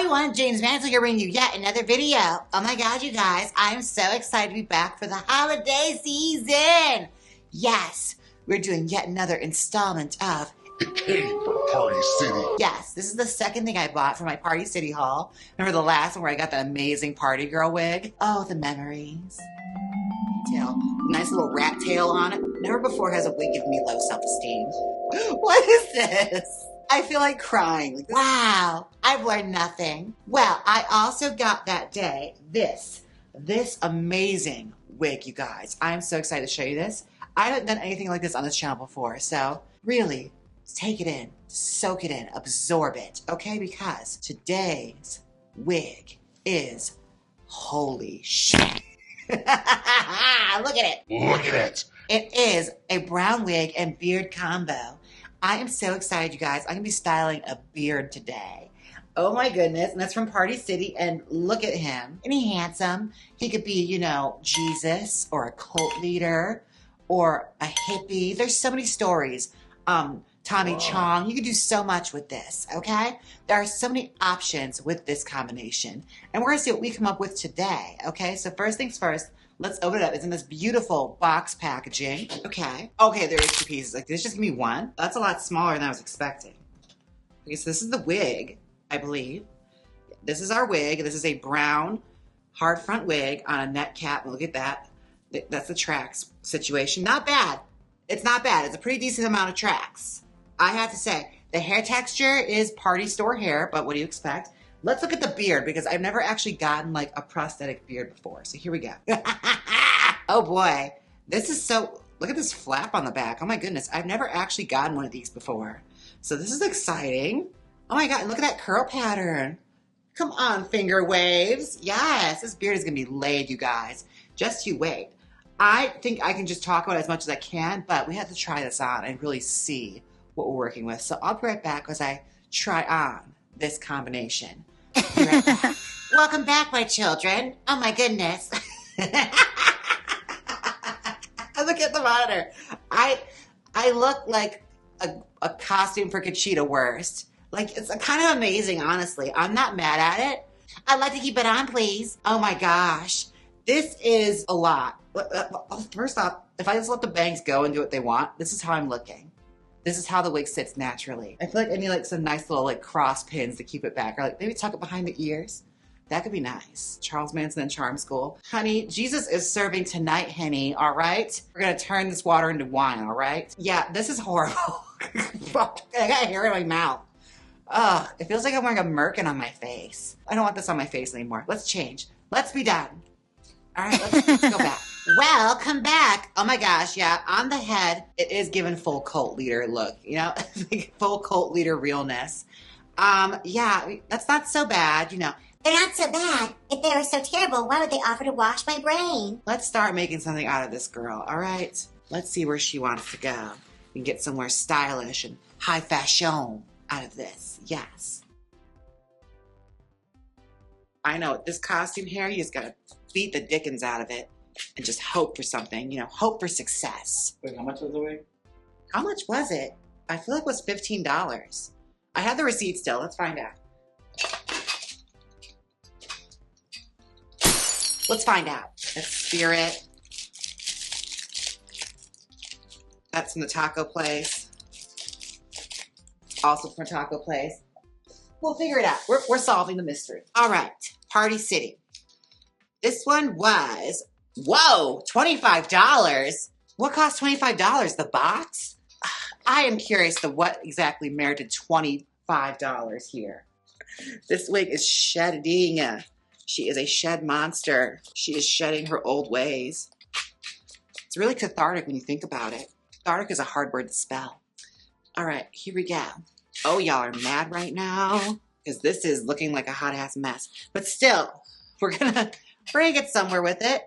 everyone, Jaymes Mansfield here bringing you yet another video. Oh my god, you guys, I am so excited to be back for the holiday season. Yes, we're doing yet another installment of It came from Party City. Yes, this is the second thing I bought for my Party City haul. Remember the last one where I got that amazing party girl wig? Oh, the memories. Tail. Nice little rat tail on it. Never before has a wig given me low self-esteem. What is this? I feel like crying. Wow, I've learned nothing. Well, I also got that day this amazing wig, you guys. I'm so excited to show you this. I haven't done anything like this on this channel before, so really, take it in, soak it in, absorb it, okay? Because today's wig is holy shit. Look at it. Look at it. It is a brown wig and beard combo. I am so excited, you guys. I'm going to be styling a beard today. Oh my goodness. And that's from Party City. And look at him. Isn't he handsome? He could be, you know, Jesus or a cult leader or a hippie. There's so many stories. Tommy Chong. You could do so much with this, okay? There are so many options with this combination. And we're going to see what we come up with today, okay? So first things first, let's open it up. It's in this beautiful box packaging. Okay. Okay, there is two pieces. Like, this just give me one? That's a lot smaller than I was expecting. Okay, so this is the wig, I believe. This is our wig. This is a brown hard front wig on a net cap. Look at that. That's the tracks situation. Not bad. It's not bad. It's a pretty decent amount of tracks. I have to say, the hair texture is party store hair, but what do you expect? Let's look at the beard because I've never actually gotten like a prosthetic beard before. So here we go. Oh boy, this is so, look at this flap on the back. Oh my goodness, I've never actually gotten one of these before. So this is exciting. Oh my God, look at that curl pattern. Come on, finger waves. Yes, this beard is gonna be laid, you guys. Just you wait. I think I can just talk about it as much as I can, but we have to try this on and really see what we're working with. So I'll be right back as I try on this combination. Be right back. Welcome back, my children. Oh my goodness. Look at the monitor. I look like a costume for Conchita Wurst. Like, it's kind of amazing, honestly. I'm not mad at it. I'd like to keep it on, please. Oh my gosh. This is a lot. First off, if I just let the bangs go and do what they want, this is how I'm looking. This is how the wig sits naturally. I feel like I need like some nice little like cross pins to keep it back. Or like maybe tuck it behind the ears. That could be nice. Charles Manson and Charm School. Honey, Jesus is serving tonight, honey, all right? We're gonna turn this water into wine, all right? Yeah, this is horrible. I got hair in my mouth. Ugh, it feels like I'm wearing a merkin on my face. I don't want this on my face anymore. Let's change. Let's be done. All right, let's go back. Welcome back. Oh my gosh, yeah, on the head, it is given full cult leader look, you know, like full cult leader realness. Yeah, that's not so bad, you know. They're not so bad. If they were so terrible, why would they offer to wash my brain? Let's start making something out of this girl, all right? Let's see where she wants to go. We can get somewhere stylish and high fashion out of this, yes. I know, this costume here, you just gotta beat the dickens out of it. And just hope for something, you know, hope for success. Wait, how much was the wig? How much was it? I feel like it was $15. I have the receipt still. Let's find out. Let's find out. That's Spirit. That's from the taco place. Also from a taco place. We'll figure it out. We're solving the mystery. All right, Party City. This one was... Whoa, $25? What cost $25? The box? I am curious to what exactly merited $25 here. This wig is shedding. She is a shed monster. She is shedding her old ways. It's really cathartic when you think about it. Cathartic is a hard word to spell. All right, here we go. Oh, y'all are mad right now because this is looking like a hot ass mess. But still, we're gonna get somewhere with it.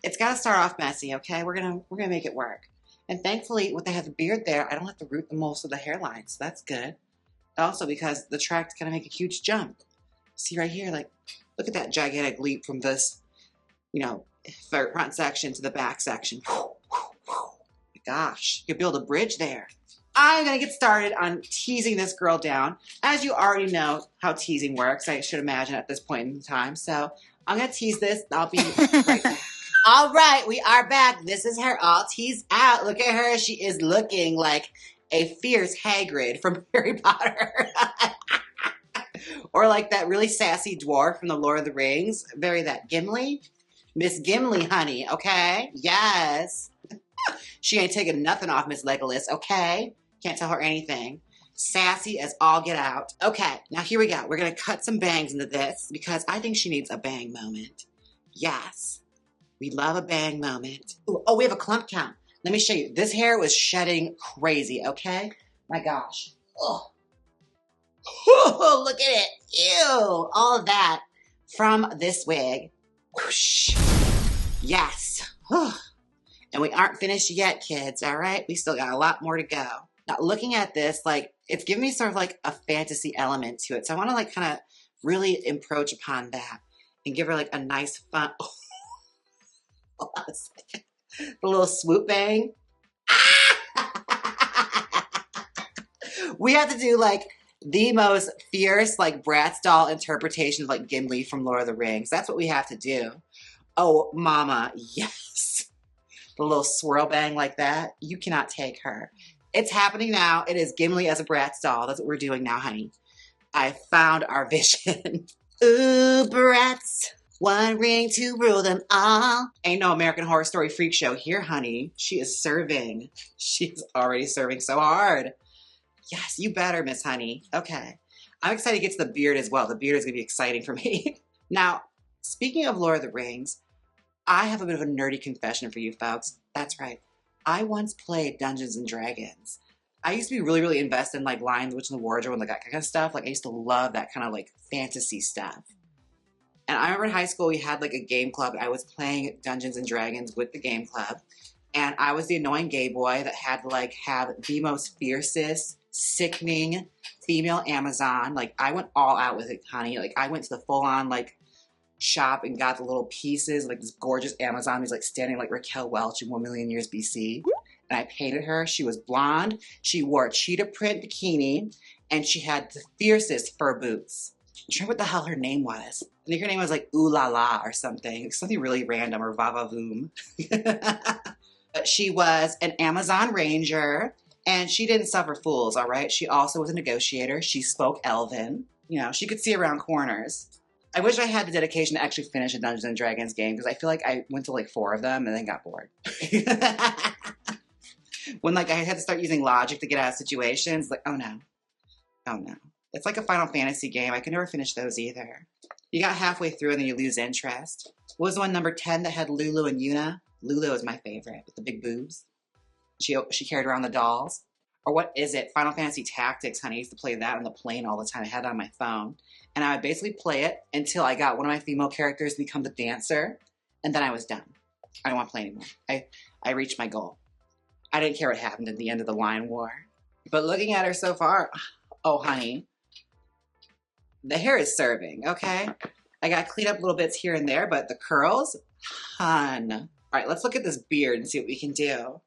It's got to start off messy, okay? We're gonna make it work. And thankfully, with they have the beard there, I don't have to root the most of the hairline, so that's good. Also, because the track's gonna make a huge jump. See right here, like, look at that gigantic leap from this, you know, front section to the back section. My gosh, you could build a bridge there. I'm going to get started on teasing this girl down. As you already know how teasing works, I should imagine at this point in time. So I'm going to tease this. I'll be right back. All right, we are back. This is her all teased out. Look at her. She is looking like a fierce Hagrid from Harry Potter. Or like that really sassy dwarf from the Lord of the Rings. Very that Gimli. Miss Gimli, honey, okay? Yes. She ain't taking nothing off Miss Legolas, okay? Can't tell her anything. Sassy as all get out. Okay, now here we go. We're going to cut some bangs into this because I think she needs a bang moment. Yes. We love a bang moment. Ooh, oh, we have a clump count. Let me show you. This hair was shedding crazy, okay? My gosh. Oh. Oh, look at it. Ew. All of that from this wig. Whoosh. Yes. And we aren't finished yet, kids, all right? We still got a lot more to go. Now, looking at this, like, it's giving me sort of like a fantasy element to it. So I want to like kind of really encroach upon that and give her like a nice fun. Hold on a second. The little swoop bang. We have to do like the most fierce like Bratz doll interpretation of like Gimli from Lord of the Rings. That's what we have to do. Oh, mama, yes. The little swirl bang like that. You cannot take her. It's happening now. It is Gimli as a Bratz doll. That's what we're doing now, honey. I found our vision. Ooh, Bratz. One ring to rule them all. Ain't no American Horror Story freak show here, honey. She is serving. She's already serving so hard. Yes, you better, Miss Honey. Okay. I'm excited to get to the beard as well. The beard is going to be exciting for me. Now, speaking of Lord of the Rings, I have a bit of a nerdy confession for you folks. That's right. I once played Dungeons and Dragons. I used to be really, really invested in like Lion, the Witch, and the Wardrobe and like that kind of stuff. Like I used to love that kind of like fantasy stuff. And I remember in high school we had like a game club. I was playing Dungeons and Dragons with the game club. And I was the annoying gay boy that had to like have the most fiercest, sickening female Amazon. Like I went all out with it, honey. Like I went to the full on like shop and got the little pieces, like this gorgeous Amazon who's like standing like Raquel Welch in 1,000,000 years BC. And I painted her. She was blonde. She wore a cheetah print bikini and she had the fiercest fur boots. I'm sure what the hell her name was. I think her name was like Ooh La La or something. Something really random or Vavavoom. But she was an Amazon Ranger. And she didn't suffer fools, all right? She also was a negotiator. She spoke Elven. You know, she could see around corners. I wish I had the dedication to actually finish a Dungeons and Dragons game because I feel like I went to like 4 of them and then got bored. When like I had to start using logic to get out of situations, like, oh no. Oh no. It's like a Final Fantasy game. I could never finish those either. You got halfway through and then you lose interest. What was the one number 10 that had Lulu and Yuna? Lulu is my favorite with the big boobs. She carried around the dolls. Or what is it? Final Fantasy Tactics, honey. I used to play that on the plane all the time. I had it on my phone. And I would basically play it until I got one of my female characters to become the dancer. And then I was done. I don't want to play anymore. I reached my goal. I didn't care what happened at the end of the Lion War. But looking at her so far, oh, honey. The hair is serving, okay? I got cleaned up little bits here and there, but the curls, hun. All right, let's look at this beard and see what we can do.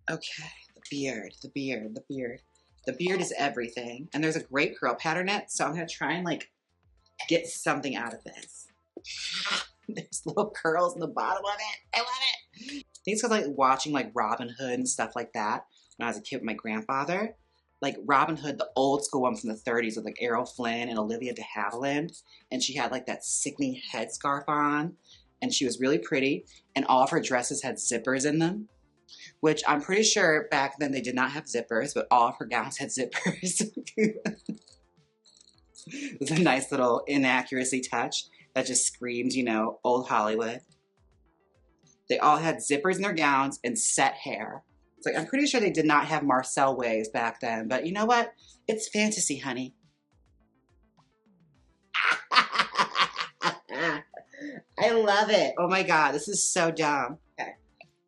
Okay, the beard. The beard is everything. And there's a great curl pattern in it, so I'm going to try and, like, get something out of this. There's little curls in the bottom of it. I love it. I think it's because, like, watching, like, Robin Hood and stuff like that when I was a kid with my grandfather. Like, Robin Hood, the old school one from the 30s with, like, Errol Flynn and Olivia de Havilland. And she had, like, that sickening headscarf on. And she was really pretty. And all of her dresses had zippers in them. Which I'm pretty sure back then they did not have zippers, but all of her gowns had zippers. It was a nice little inaccuracy touch that just screamed, you know, old Hollywood. They all had zippers in their gowns and set hair. It's like, I'm pretty sure they did not have Marcel waves back then, but you know what? It's fantasy, honey. I love it. Oh my God, this is so dumb. Okay,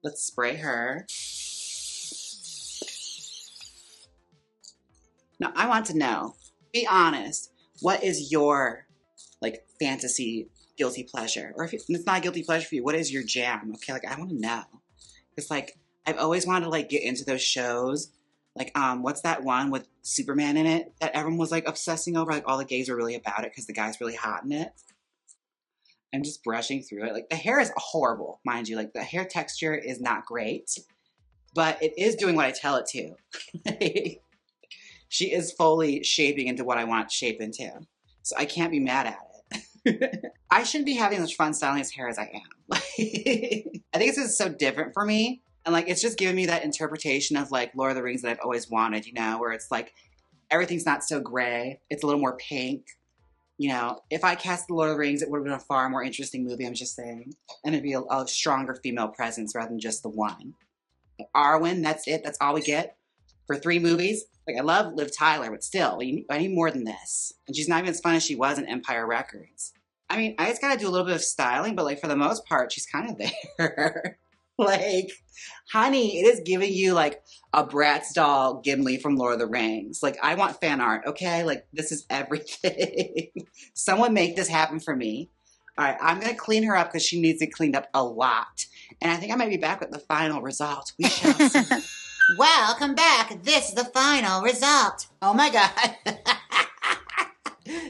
let's spray her. Now, I want to know, be honest, what is your, like, fantasy guilty pleasure? Or if it's not a guilty pleasure for you, what is your jam? Okay, like, I want to know. It's like, I've always wanted to, like, get into those shows Like, what's that one with Superman in it that everyone was like obsessing over? Like all the gays are really about it because the guy's really hot in it. I'm just brushing through it. Like the hair is horrible, mind you. Like the hair texture is not great, but it is doing what I tell it to. She is fully shaping into what I want it to shape into. So I can't be mad at it. I shouldn't be having as much fun styling his hair as I am. I think it's just so different for me. And like, it's just giving me that interpretation of like Lord of the Rings that I've always wanted, you know, where it's like, everything's not so gray. It's a little more pink. You know, if I cast the Lord of the Rings, it would have been a far more interesting movie, I'm just saying. And it'd be a stronger female presence rather than just the one. Like Arwen, that's it. That's all we get for 3 movies. Like, I love Liv Tyler, but still, I need more than this. And she's not even as fun as she was in Empire Records. I mean, I just gotta do a little bit of styling, but like, for the most part, she's kind of there. Like, honey, it is giving you like a Bratz doll Gimli from Lord of the Rings. Like, I want fan art, okay? Like, this is everything. Someone make this happen for me. All right, I'm gonna clean her up because she needs it cleaned up a lot. And I think I might be back with the final result. We shall see. Welcome back. This is the final result. Oh my God.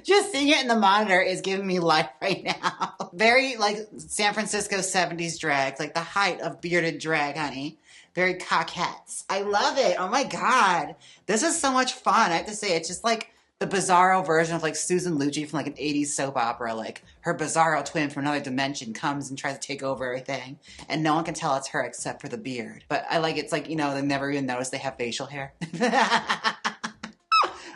Just seeing it in the monitor is giving me life right now. Very like San Francisco 70s drag, like the height of bearded drag, honey. Very coquettes. I love it. Oh my God. This is so much fun. I have to say, it's just like the bizarro version of like Susan Lucci from like an 80s soap opera. Like her bizarro twin from another dimension comes and tries to take over everything. And no one can tell it's her except for the beard. But I like, it's like, you know, they never even notice they have facial hair.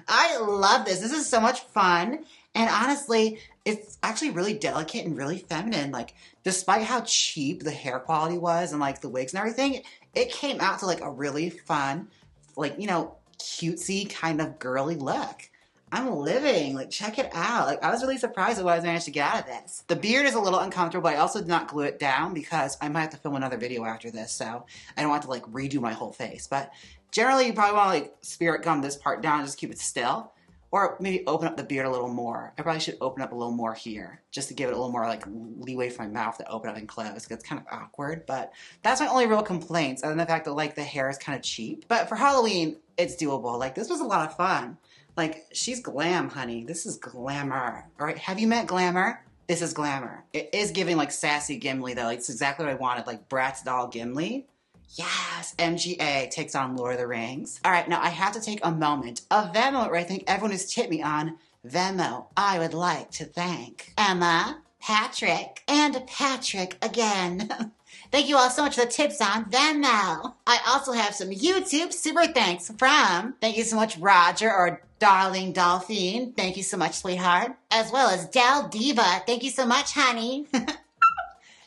I love this. This is so much fun. And honestly, it's actually really delicate and really feminine. Like, despite how cheap the hair quality was and like the wigs and everything, it came out to like a really fun, like, you know, cutesy kind of girly look. I'm living. Like, check it out. Like, I was really surprised at what I managed to get out of this. The beard is a little uncomfortable, but I also did not glue it down because I might have to film another video after this, so I don't want to like redo my whole face. But generally, you probably want to like spirit gum this part down and just keep it still. Or maybe open up the beard a little more. I probably should open up a little more here just to give it a little more like leeway for my mouth to open up and close. It's kind of awkward, but that's my only real complaints. Other than the fact that like the hair is kind of cheap. But for Halloween, it's doable. Like, this was a lot of fun. Like, she's glam, honey. This is glamour. All right, have you met glamour? This is glamour. It is giving like sassy Gimli though. Like, it's exactly what I wanted. Like Bratz doll Gimli. Yes, MGA takes on Lord of the Rings. All right, now I have to take a moment. A Venmo where I think everyone has tipped me on Venmo. I would like to thank Emma, Patrick, and Patrick again. Thank you all so much for the tips on Venmo. I also have some YouTube super thanks from, thank you so much, Roger, or Darling Dolphine. Thank you so much, sweetheart. As well as Del Diva. Thank you so much, honey.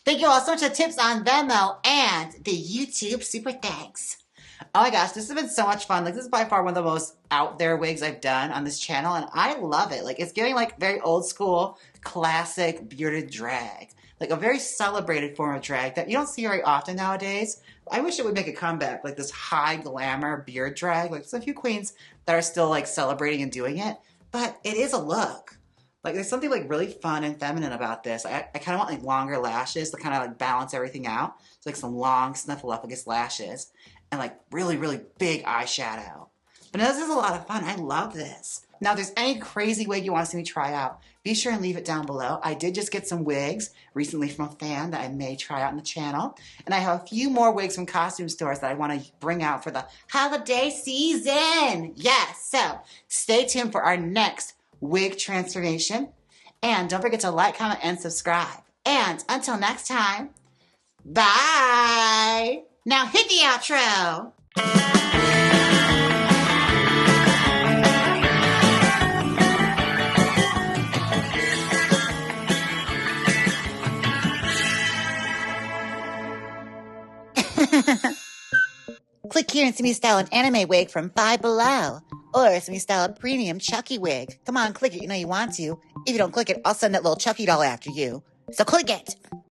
Thank you all so much for the tips on Venmo and the YouTube super thanks. Oh my gosh, this has been so much fun. Like, this is by far one of the most out there wigs I've done on this channel, and I love it. Like, it's giving like very old school, classic bearded drag. Like a very celebrated form of drag that you don't see very often nowadays. I wish it would make a comeback, like this high glamour beard drag. Like, there's a few queens that are still like celebrating and doing it, but it is a look. Like, there's something like really fun and feminine about this. I kind of want like longer lashes to kind of like balance everything out. It's like some long snuffleupagus lashes and like really, really big eyeshadow. But this is a lot of fun. I love this. Now, if there's any crazy wig you want to see me try out, be sure and leave it down below. I did just get some wigs recently from a fan that I may try out on the channel. And I have a few more wigs from costume stores that I want to bring out for the holiday season. Yes, so stay tuned for our next wig transformation. And don't forget to like, comment, and subscribe. And until next time, bye. Now hit the outro. Click here and see me style an anime wig from Five Below. Or see me style a premium Chucky wig. Come on, click it. You know you want to. If you don't click it, I'll send that little Chucky doll after you. So click it.